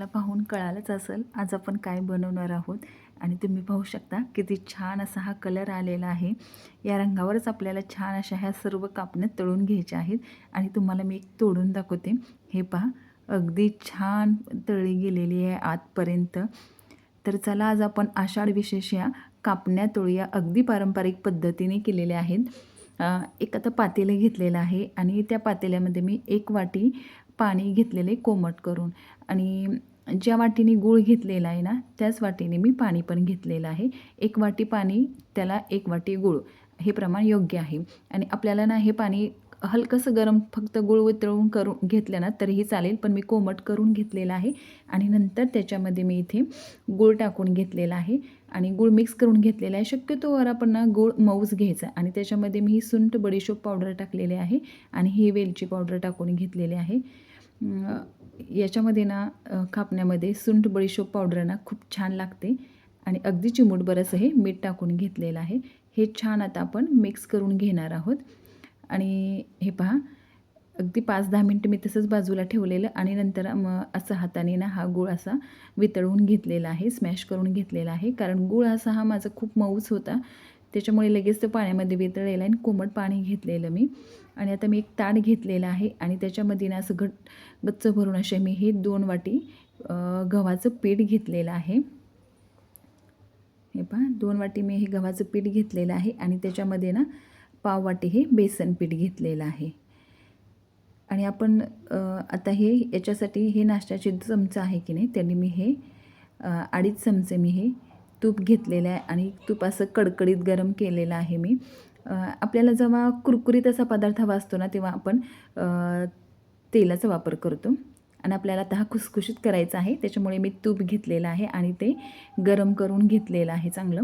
तुम्हाला पाहून कळालंच असेल आज आपण काय बनवणार आहोत. आणि तुम्ही पाहू शकता किती छान असा हा कलर आलेला आहे. या रंगावरच आपल्याला छान अशा ह्या सर्व कापण्या तळून घ्यायच्या आहेत. आणि तुम्हाला मी एक तोडून दाखवते. हे पहा, अगदी छान तळली गेलेली आहे आतपर्यंत. तर चला आज आपण आषाढ विशेष या कापण्या तळूया. अगदी पारंपरिक पद्धतीने केलेल्या आहेत. एक आता पातेलं घेतलेलं आहे आणि त्या पातेल्यामध्ये मी 1 वाटी पाणी घेतलेले कोमट करून, आणि ज्या वाटीने गूळ घेतलेला आहे ना त्याच वाटीने मी पाणी पण घेतलेलं आहे. 1 वाटी पाणी त्याला 1 वाटी गूळ, हे प्रमाण योग्य आहे. आणि आपल्याला ना हे पाणी हलकंसं गरम फक्त गूळ वितळून करून घेतलं ना तरीही चालेल, पण मी कोमट करून घेतलेलं आहे. आणि नंतर त्याच्यामध्ये मी इथे गूळ टाकून घेतलेला आहे आणि गूळ मिक्स करून घेतलेला आहे. शक्यतोवर आपण ना गूळ मऊच घ्यायचा. आणि त्याच्यामध्ये मी ही सुंठ बडीशोप पावडर टाकलेली आहे आणि ही वेलची पावडर टाकून घेतलेली आहे. याच्यामध्ये ना कापण्यामध्ये सुंठ बडीशोप पावडर ना खूप छान लागते. आणि अगदी चिमूटभर असं हे मीठ टाकून घेतलेलं आहे. हे छान आता आपण मिक्स करून घेणार आहोत. आणि हे पहा, अगदी 5-10 मिनटं मी तसंच बाजूला ठेवलेलं आणि नंतर मग असं हाताने ना हा गूळ असा वितळून घेतलेला आहे, स्मॅश करून घेतलेला आहे. कारण गूळ असा हा माझा खूप मऊच होता, त्याच्यामुळे लगेच तो पाण्यामध्ये वितळलेला आहे. आणि कोमट पाणी घेतलेलं मी. आणि आता मी एक ताट घेतलेलं आहे आणि त्याच्यामध्ये ना असं गच्च भरून असे मी हे 2 वाटी गव्हाचं पीठ घेतलेलं आहे. हे पहा, 2 वाटी मी हे गव्हाचं पीठ घेतलेलं आहे आणि त्याच्यामध्ये ना पाव वाटी हे बेसन पीठ घेतलेलं आहे. आणि आपण आता हे याच्यासाठी हे नाश्त्याचे चमचा आहे की नाही, त्यांनी मी हे 2.5 चमचे मी हे तूप घेतलेलं आहे. आणि तूप असं कडकडीत गरम केलेलं आहे मी. आपल्याला जेव्हा कुरकुरीत असा पदार्थ हवा असतो ना तेव्हा आपण तेलाचा वापर करतो. आणि आपल्याला आता हा खुसखुशीत करायचा आहे, त्याच्यामुळे मी तूप घेतलेलं आहे आणि ते गरम करून घेतलेलं आहे चांगलं.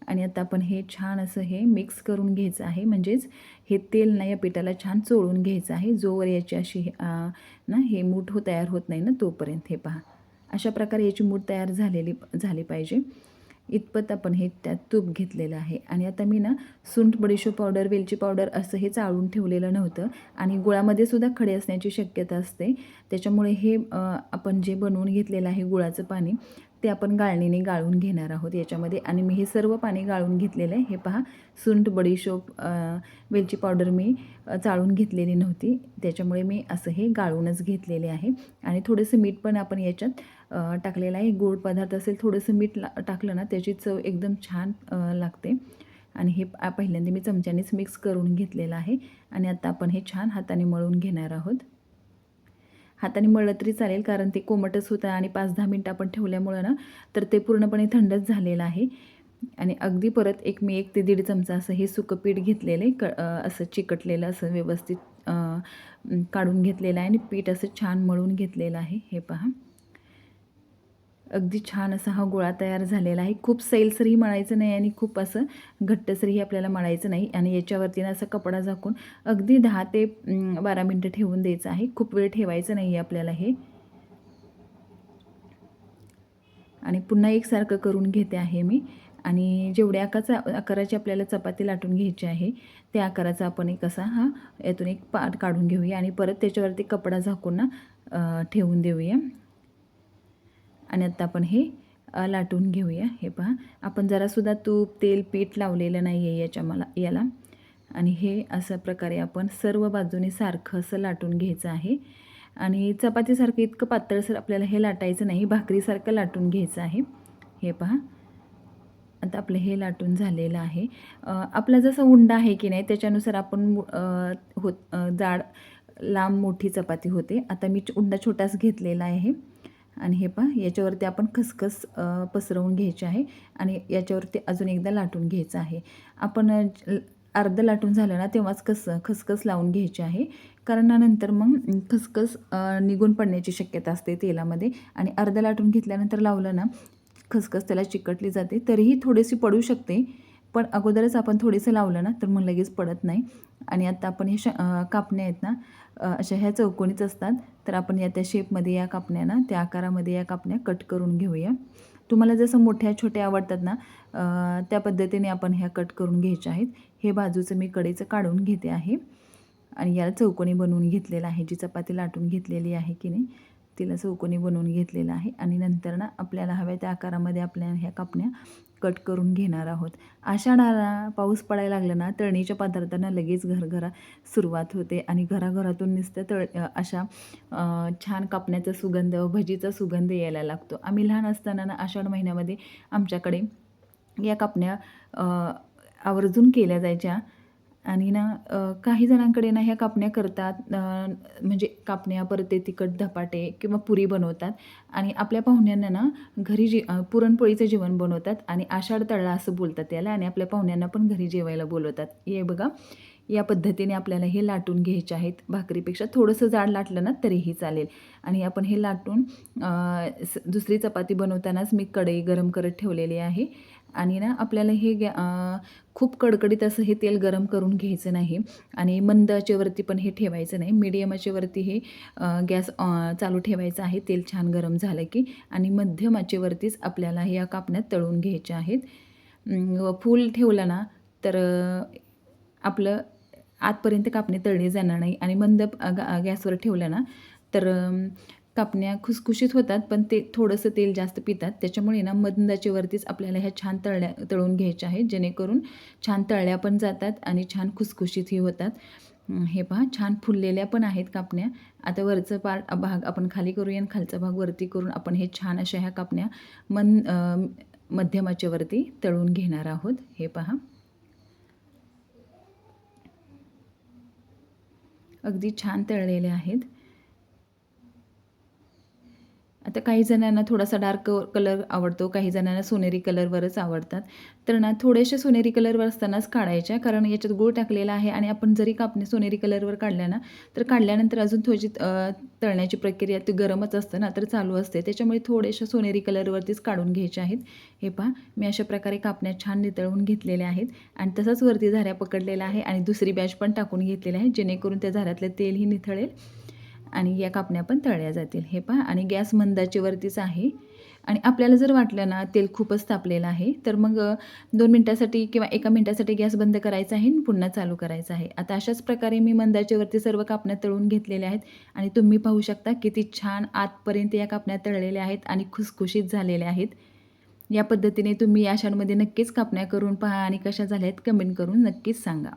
आणि आता आपण हे छान असं हे मिक्स करून घ्यायचं आहे. म्हणजेच हे तेल ना या पिठाला छान चोळून घ्यायचं आहे, जोवर याची अशी ना हे मूठ तयार होत नाही ना तोपर्यंत. हे पहा, अशा प्रकारे याची मूठ तयार झाली पाहिजे इतपत आपण हे त्यात तूप घेतलेलं आहे. आणि आता मी ना सुंठ बडीशोप पावडर, वेलची पावडर असं हे चाळून ठेवलेलं नव्हतं. आणि गुळामध्ये सुद्धा खडे असण्याची शक्यता असते, त्याच्यामुळे हे आपण जे बनवून घेतलेलं आहे गुळाचं पाणी ते आपण गाळणीने गाळून घेणार आहोत याच्यामध्ये. आणि मी हे सर्व पाणी गाळून घेतलेलं आहे. हे पहा, सुंठ बडीशोप वेलची पावडर मी चाळून घेतलेली नव्हती, त्याच्यामुळे मी असं हे गाळूनच घेतलेले आहे. आणि थोडंसं मीठ पण आपण याच्यात टाकलेलं आहे. गोड पदार्थ असेल थोडंसं मीठ टाकलं ना त्याची चव एकदम छान लागते. आणि हे पहिल्यांदा मी चमच्यानेच मिक्स करून घेतलेलं आहे. आणि आता आपण हे छान हाताने मळून घेणार आहोत. हाताने मळलं तरी चालेल, कारण ते कोमटच होतं आणि 5-10 मिनटं आपण ठेवल्यामुळं ना तर ते पूर्णपणे थंडच झालेलं आहे. आणि अगदी परत मी 1 ते 1.5 चमचा असं हे सुकं पीठ घेतलेलं आहे, असं चिकटलेलं असं व्यवस्थित काढून घेतलेलं आहे आणि पीठ असं छान मळून घेतलेलं आहे. हे पहा, अगदी छान असा हा गोळा तयार झालेला आहे. खूप सैलसरही मळायचं नाही आणि खूप असं घट्टसरही आपल्याला मळायचं नाही. आणि याच्यावरती ना असा कपडा झाकून अगदी 10 ते 12 मिनटं ठेवून द्यायचं आहे. खूप वेळ ठेवायचं नाही आहे आपल्याला हे. आणि पुन्हा एकसारखं करून घेते आहे मी. आणि जेवढ्या आकाराची आपल्याला चपाती लाटून घ्यायची आहे त्या आकाराचा आपण एक असा यातून एक पार्ट काढून घेऊया आणि परत त्याच्यावरती कपडा झाकून ना ठेवून देऊया. आणि आता आपण हे लाटून घेऊया. हे पहा, आपण जरासुद्धा तूप, तेल, पीठ लावलेलं नाही आहे याला. आणि हे अशा प्रकारे आपण सर्व बाजूने सारखं असं लाटून घ्यायचं आहे. आणि चपातीसारखं इतकं पातळसर आपल्याला हे लाटायचं नाही, भाकरीसारखं लाटून घ्यायचं आहे. हे पहा, आता आपलं हे लाटून झालेलं आहे. आपला जसा उंडा आहे की नाही त्याच्यानुसार आपण जाड लांब मोठी चपाती होते. आता मी उंडा छोटाच घेतलेला आहे. आणि हे पहा, याच्यावरती आपण खसखस पसरवून घ्यायची आहे आणि याच्यावरती अजून एकदा लाटून घ्यायचं आहे. आपण अर्धं लाटून झालं ना तेव्हाच खसखस लावून घ्यायची आहे, कारण नंतर मग खसखस निघून पडण्याची शक्यता असते तेलामध्ये. आणि अर्धं लाटून घेतल्यानंतर लावलं ना खसखस त्याला चिकटली जाते, तरीही थोडीशी पडू शकते, पण अगोदरच आपण थोडंसं लावलं ना तर मग लगेच पडत नाही. आणि आता आपण हे कापण्या आहेत ना अशा ह्या चौकोनीच असतात, तर आपण त्या शेपमध्ये या कापण्या ना त्या आकारामध्ये या कापण्या कट करून घेऊया. तुम्हाला जसं मोठ्या छोट्या आवडतात ना त्या पद्धतीने आपण ह्या कट करून घ्यायच्या आहेत. हे बाजूचं मी कडेचं काढून घेते आहे आणि याला चौकोनी बनवून घेतलेलं आहे, जी चपाती लाटून घेतलेली आहे की नाही तिला चौकोनी बनवून घेतलेलं आहे आणि नंतर ना आपल्याला हव्या त्या आकारामध्ये आपल्या ह्या कापण्या कट करून घेणार आहोत. आषाढाला पाऊस पडायला लागला ना तळणीच्या पदार्थांना लगेच घरघरात सुरुवात होते आणि घराघरातून नुसतं अशा छान कापण्याचा सुगंध, भजीचा सुगंध यायला लागतो. आम्ही लहान असताना ना आषाढ महिन्यामध्ये आमच्याकडे या कापण्या आवर्जून केल्या जायच्या आणि ना काही जणांकडे ना ह्या कापण्या करतात म्हणजे कापण्या परत ते तिखट धपाटे किंवा पुरी बनवतात आणि आपल्या पाहुण्यांना ना घरी पुरणपोळीचं जेवण बनवतात आणि आषाढ तळला असं बोलतात त्याला आणि आपल्या पाहुण्यांना पण घरी जेवायला बोलवतात. हे बघा, या पद्धतीने आपल्याला हे लाटून घ्यायचे आहेत. भाकरीपेक्षा थोडंसं जाड लाटलं ना तरीही चालेल आणि आपण हे लाटून दुसरी चपाती बनवतानाच मी कढई गरम करत ठेवलेली आहे आणि ना आपल्याला हे खूप कडकडीत असं हे तेल गरम करून घ्यायचं नाही आणि मंद आचेवरती पण हे ठेवायचं नाही. मीडियम आचेवरती हे गॅस चालू ठेवायचं आहे तेल छान गरम झालं की आणि मध्यम आचेवरतीच आपल्याला या कापण्यात तळून घ्यायच्या आहेत. फूल ठेवलं ना तर आपलं आतपर्यंत कापणे तळली जाणार नाही आणि मंद गॅसवर ठेवलं ना तर कापण्या खुसखुशीत होतात पण ते थोडंसं तेल जास्त पितात. त्याच्यामुळे ना मंद आचेवरतीच आपल्याला ह्या छान तळून घ्यायच्या आहेत जेणेकरून छान तळल्या पण जातात आणि छान खुसखुशीतही होतात. हे पहा, छान फुललेल्या पण आहेत कापण्या. आता वरचं भाग आपण खाली करूया आणि खालचा भाग वरती करून आपण हे छान अशा ह्या कापण्या मध्यम आचेवरती तळून घेणार आहोत. हे पहा, अगदी छान तळलेले आहेत. आता काही जणांना थोडासा डार्क कलर आवडतो, काही जणांना सोनेरी कलरवरच आवडतात. तर ना थोडेसे सोनेरी कलरवर असतानाच काढायच्या, कारण याच्यात गूळ टाकलेला आहे आणि आपण जरी कापणे सोनेरी कलरवर काढल्या ना तर काढल्यानंतर अजून थोडीशी तळण्याची प्रक्रिया ती गरमच असतं ना तर चालू असते. त्याच्यामुळे थोडेसे सोनेरी कलरवरतीच काढून घ्यायचे आहेत. हे पहा, मी अशा प्रकारे कापण्या छान नितळून घेतलेल्या आहेत आणि तसाच वरती झाऱ्या पकडलेला आहे आणि दुसरी बॅच पण टाकून घेतलेली आहे जेणेकरून त्या झाऱ्यातलं तेलही निथळेल आणि या कापण्या पण तळल्या जातील. हे पहा, आणि गॅस मंदाचेवरतीच आहे आणि आपल्याला जर वाटलं ना तेल खूपच तापलेलं आहे तर मग 2 मिनटासाठी किंवा 1 मिनटासाठी गॅस बंद करायचा आहे आणि पुन्हा चालू करायचा आहे. आता अशाच प्रकारे मी मंदाचेवरती सर्व कापण्या तळून घेतलेल्या आहेत आणि तुम्ही पाहू शकता किती छान आतपर्यंत या कापण्या तळलेल्या आहेत आणि खुसखुशीत झालेल्या आहेत. या पद्धतीने तुम्ही या अशांमध्ये नक्कीच कापण्या करून पहा आणि कशा झाल्या आहेत कमेंट करून नक्कीच सांगा.